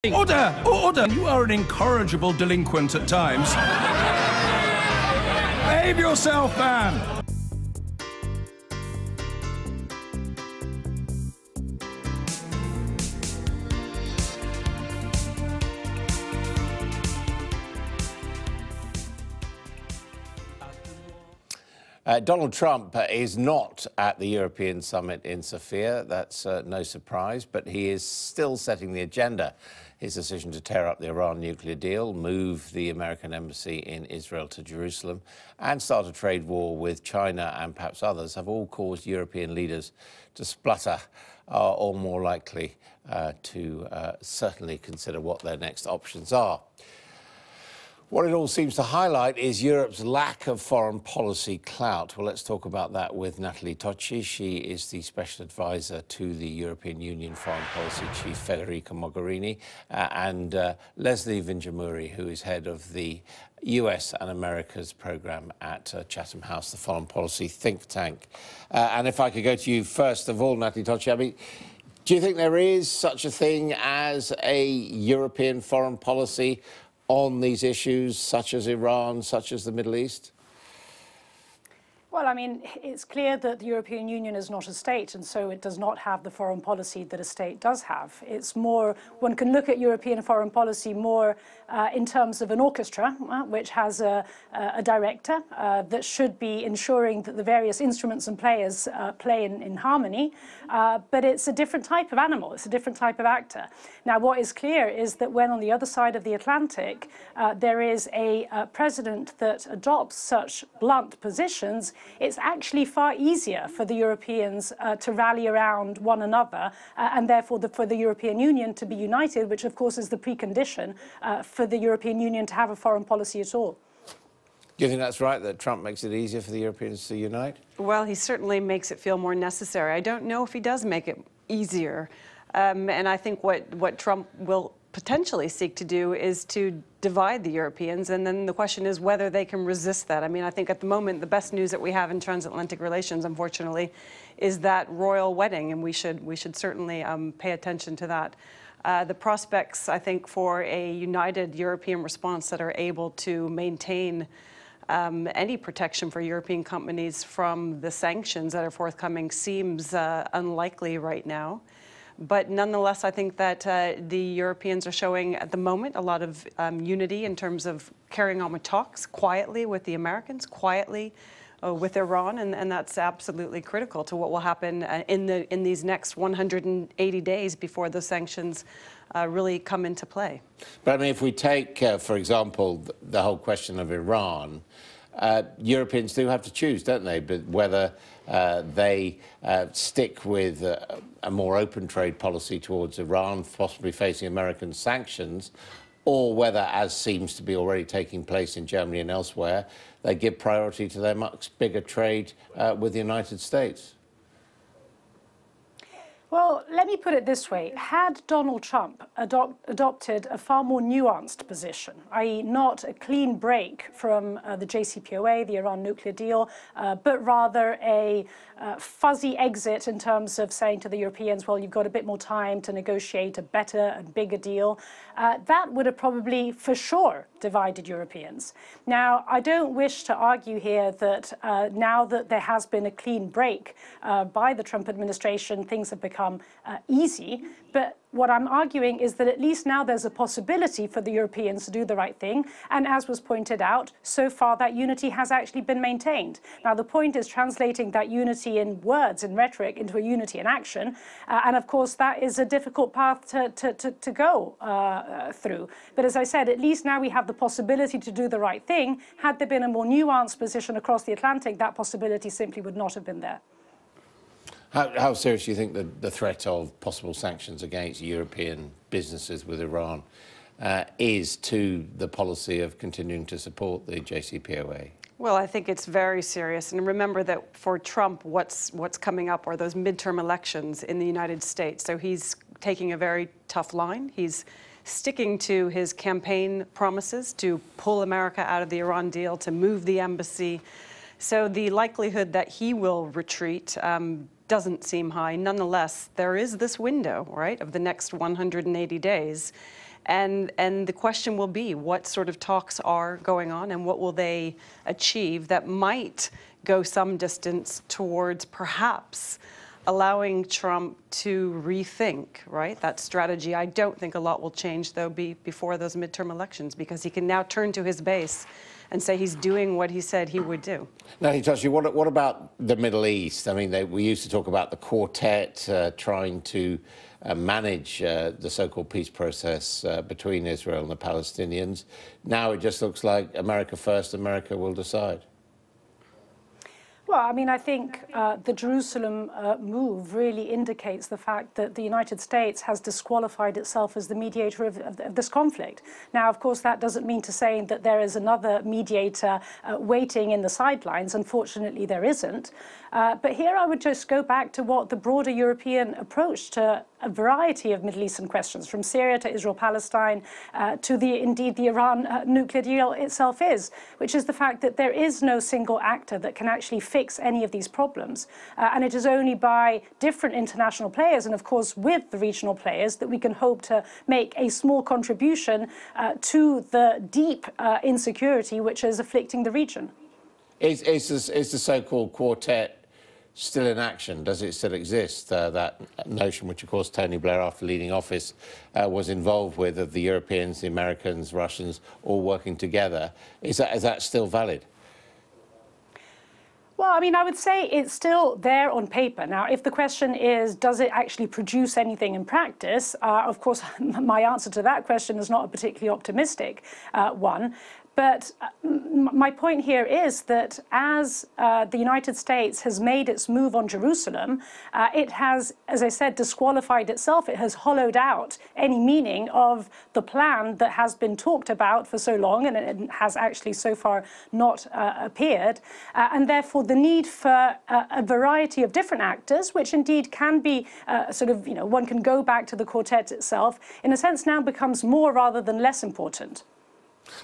Order! Order! You are an incorrigible delinquent at times. Behave yourself, man! Donald Trump is not at the European summit in Sofia. That's no surprise, but he is still setting the agenda. His decision to tear up the Iran nuclear deal, move the American embassy in Israel to Jerusalem, and start a trade war with China and perhaps others have all caused European leaders to splutter, or more likely to certainly consider what their next options are. What it all seems to highlight is Europe's lack of foreign policy clout. Well, let's talk about that with Natalie Tocci. She is the special advisor to the European Union Foreign Policy Chief Federica Mogherini, and Leslie Vinjamuri, who is head of the US and America's program at Chatham House, the foreign policy think tank. And if I could go to you first of all, Natalie Tocci, I mean, do you think there is such a thing as a European foreign policy on these issues, such as Iran, such as the Middle East? Well, I mean, it's clear that the European Union is not a state, and so it does not have the foreign policy that a state does have. It's more, one can look at European foreign policy more in terms of an orchestra, which has a director that should be ensuring that the various instruments and players play in harmony, but it's a different type of animal, it's a different type of actor. Now, what is clear is that when on the other side of the Atlantic there is a president that adopts such blunt positions, it's actually far easier for the Europeans to rally around one another and therefore for the European Union to be united, which of course is the precondition for the European Union to have a foreign policy at all. Do you think that's right, that Trump makes it easier for the Europeans to unite? Well, he certainly makes it feel more necessary. I don't know if he does make it easier. And I think what Trump will potentially seek to do is to divide the Europeans, and then the question is whether they can resist that. I mean, I think at the moment the best news that we have in transatlantic relations, unfortunately, is that royal wedding, and we should certainly pay attention to that. The prospects, I think, for a united European response that are able to maintain any protection for European companies from the sanctions that are forthcoming seems unlikely right now. But nonetheless, I think that the Europeans are showing at the moment a lot of unity in terms of carrying on with talks quietly with the Americans, quietly with Iran, and that's absolutely critical to what will happen in these next 180 days before the sanctions really come into play. But I mean, if we take, for example, the whole question of Iran, Europeans do have to choose, don't they? But whether they stick with a more open trade policy towards Iran, possibly facing American sanctions, or whether, as seems to be already taking place in Germany and elsewhere, they give priority to their much bigger trade with the United States. Well, let me put it this way. Had Donald Trump adopted a far more nuanced position, i.e. not a clean break from the JCPOA, the Iran nuclear deal, but rather a fuzzy exit in terms of saying to the Europeans, well, you've got a bit more time to negotiate a better and bigger deal, that would have probably for sure divided Europeans. Now, I don't wish to argue here that now that there has been a clean break by the Trump administration, things have become easy, but what I'm arguing is that at least now there's a possibility for the Europeans to do the right thing, and as was pointed out, so far that unity has actually been maintained. Now the point is translating that unity in words and rhetoric into a unity in action, and of course that is a difficult path to go through. But as I said, at least now we have the possibility to do the right thing. Had there been a more nuanced position across the Atlantic, that possibility simply would not have been there. How serious do you think the threat of possible sanctions against European businesses with Iran is to the policy of continuing to support the JCPOA? Well, I think it's very serious. And remember that for Trump, what's coming up are those midterm elections in the United States. So he's taking a very tough line. He's sticking to his campaign promises to pull America out of the Iran deal, to move the embassy. So the likelihood that he will retreat doesn't seem high. Nonetheless, there is this window, right, of the next 180 days. And the question will be, what sort of talks are going on and what will they achieve that might go some distance towards perhaps allowing Trump to rethink, right, that strategy. I don't think a lot will change, though, before those midterm elections, because he can now turn to his base and say he's doing what he said he would do. Now, Hitachi, what about the Middle East? I mean, we used to talk about the quartet trying to manage the so-called peace process between Israel and the Palestinians. Now it just looks like America first, America will decide. Well, I mean, I think the Jerusalem move really indicates the fact that the United States has disqualified itself as the mediator of this conflict. Now, of course, that doesn't mean to say that there is another mediator waiting in the sidelines. Unfortunately, there isn't. But here I would just go back to what the broader European approach to a variety of Middle Eastern questions, from Syria to Israel-Palestine to indeed the Iran nuclear deal itself is, which is the fact that there is no single actor that can actually fix any of these problems. And it is only by different international players, and of course with the regional players, that we can hope to make a small contribution to the deep insecurity which is afflicting the region. Is the so-called quartet still in action? Does it still exist? That notion, which of course Tony Blair, after leaving office, was involved with, of the Europeans, the Americans, Russians, all working together. Is that still valid? Well, I mean, I would say it's still there on paper. Now, if the question is, does it actually produce anything in practice? Of course, my answer to that question is not a particularly optimistic one. But my point here is that as the United States has made its move on Jerusalem, it has, as I said, disqualified itself. It has hollowed out any meaning of the plan that has been talked about for so long, and it has actually so far not appeared. And therefore, the need for a variety of different actors, which indeed can be sort of, one can go back to the quartet itself, in a sense now becomes more rather than less important.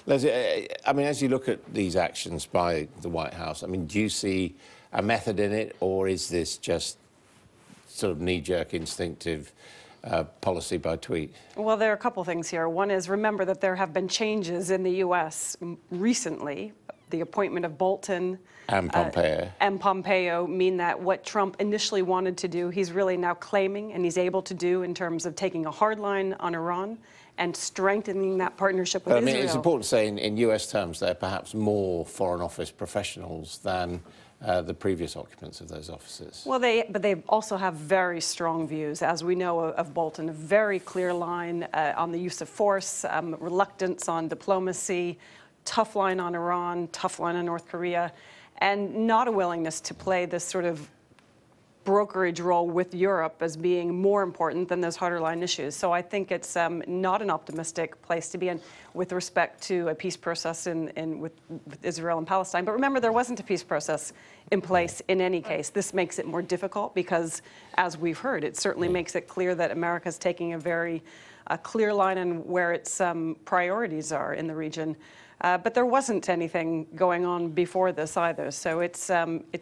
Leslie, I mean, as you look at these actions by the White House, I mean, do you see a method in it, or is this just sort of knee-jerk, instinctive policy by tweet? Well, there are a couple things here. One is, remember that there have been changes in the U.S. recently. The appointment of Bolton and Pompeo mean that what Trump initially wanted to do, he's really now claiming and he's able to do in terms of taking a hard line on Iran and strengthening that partnership with Israel. I mean, it's important to say in US terms there are perhaps more Foreign Office professionals than the previous occupants of those offices. Well, but they also have very strong views, as we know of Bolton, a very clear line on the use of force, reluctance on diplomacy, tough line on Iran, tough line on North Korea, and not a willingness to play this sort of brokerage role with Europe as being more important than those harder line issues. So I think it's not an optimistic place to be in with respect to a peace process with Israel and Palestine. But remember, there wasn't a peace process in place in any case. This makes it more difficult because, as we've heard, it certainly makes it clear that America is taking a very clear line on where its priorities are in the region. But there wasn't anything going on before this either, so it's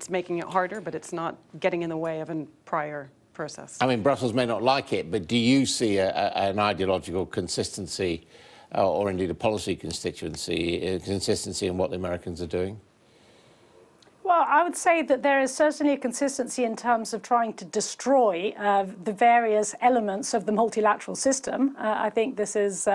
making it harder, but it's not getting in the way of a prior process. I mean, Brussels may not like it, but do you see an ideological consistency, or indeed a policy consistency in what the Americans are doing? Well, I would say that there is certainly a consistency in terms of trying to destroy the various elements of the multilateral system. I think this is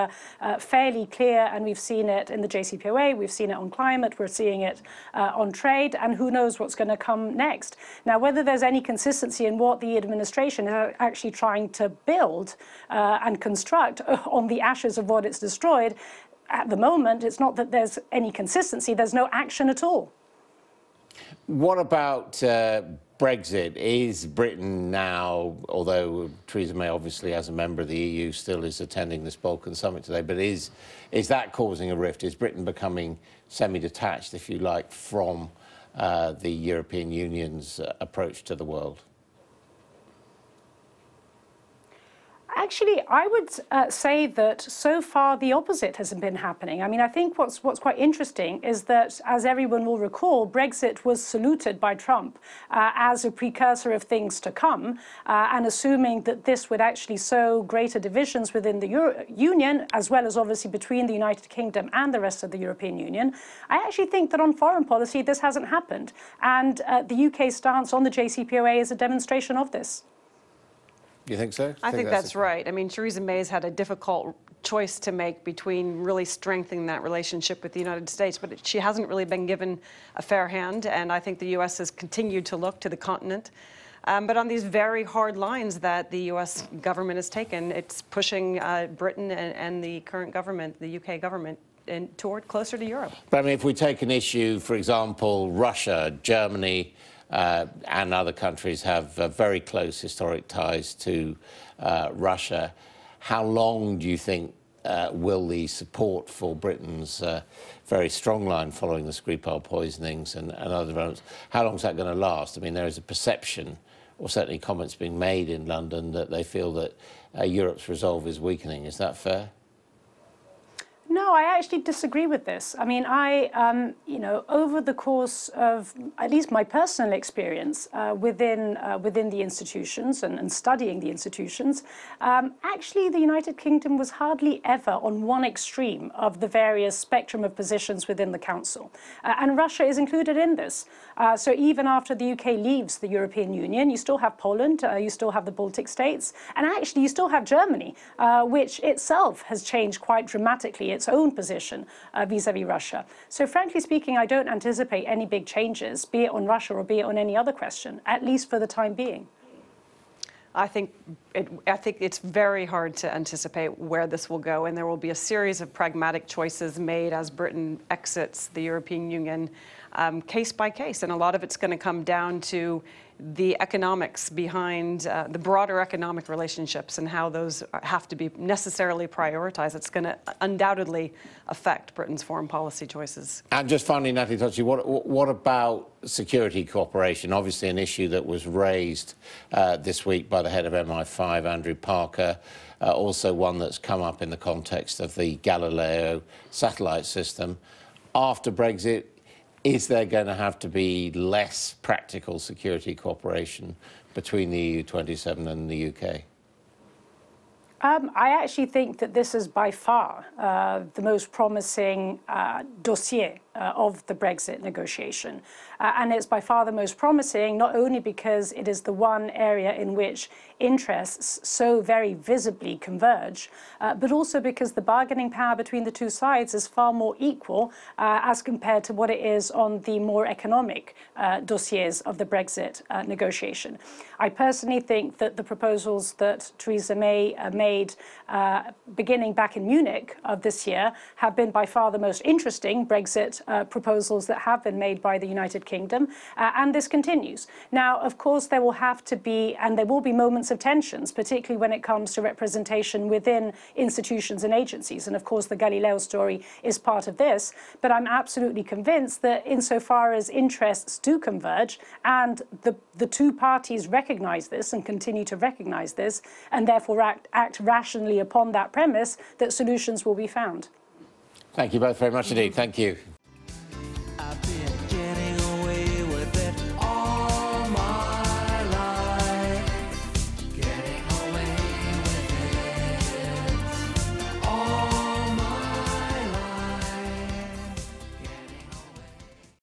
fairly clear, and we've seen it in the JCPOA, we've seen it on climate, we're seeing it on trade, and who knows what's going to come next. Now, whether there's any consistency in what the administration is actually trying to build and construct on the ashes of what it's destroyed, at the moment, it's not that there's any consistency, there's no action at all. What about Brexit? Is Britain now, although Theresa May obviously as a member of the EU still is attending this Balkan summit today, but is that causing a rift? Is Britain becoming semi-detached, if you like, from the European Union's approach to the world? Actually, I would say that so far the opposite has been happening. I mean, I think what's quite interesting is that, as everyone will recall, Brexit was saluted by Trump as a precursor of things to come, and assuming that this would actually sow greater divisions within the Union, as well as obviously between the United Kingdom and the rest of the European Union. I actually think that on foreign policy this hasn't happened, and the UK stance on the JCPOA is a demonstration of this. You think so? I think that's right. I mean, Theresa May's had a difficult choice to make between really strengthening that relationship with the United States, but she hasn't really been given a fair hand, and I think the U.S. has continued to look to the continent. But on these very hard lines that the U.S. government has taken, it's pushing Britain and the current government, the UK government, toward closer to Europe. But I mean, if we take an issue, for example, Russia, Germany, and other countries have very close historic ties to Russia. How long do you think will the support for Britain's very strong line following the Skripal poisonings and other developments, how long is that going to last? I mean, there is a perception, or certainly comments being made in London, that they feel that Europe's resolve is weakening. Is that fair? No, I actually disagree with this. I mean, you know, over the course of at least my personal experience within the institutions and studying the institutions, actually the United Kingdom was hardly ever on one extreme of the various spectrum of positions within the Council. And Russia is included in this. So even after the UK leaves the European Union, you still have Poland, you still have the Baltic states, and actually you still have Germany, which itself has changed quite dramatically its own position vis-à-vis Russia. So frankly speaking, I don't anticipate any big changes, be it on Russia or be it on any other question, at least for the time being. I think it's very hard to anticipate where this will go, and there will be a series of pragmatic choices made as Britain exits the European Union, case by case, and a lot of it's going to come down to the economics behind the broader economic relationships and how those have to be necessarily prioritized. It's going to undoubtedly affect Britain's foreign policy choices. And just finally, Natalie Tocci, what about security cooperation? Obviously an issue that was raised this week by the head of MI5, Andrew Parker, also one that's come up in the context of the Galileo satellite system. After Brexit, is there going to have to be less practical security cooperation between the EU27 and the UK? I actually think that this is by far the most promising dossier of the Brexit negotiation. And it's by far the most promising, not only because it is the one area in which interests so very visibly converge, but also because the bargaining power between the two sides is far more equal as compared to what it is on the more economic dossiers of the Brexit negotiation. I personally think that the proposals that Theresa May made beginning back in Munich of this year have been by far the most interesting Brexit proposals that have been made by the United Kingdom, and this continues. Now, of course, there will have to be, and there will be moments of tensions, particularly when it comes to representation within institutions and agencies, and of course the Galileo story is part of this, but I'm absolutely convinced that insofar as interests do converge, and the two parties recognize this and continue to recognize this, and therefore act rationally upon that premise, that solutions will be found. Thank you both very much indeed. Thank you.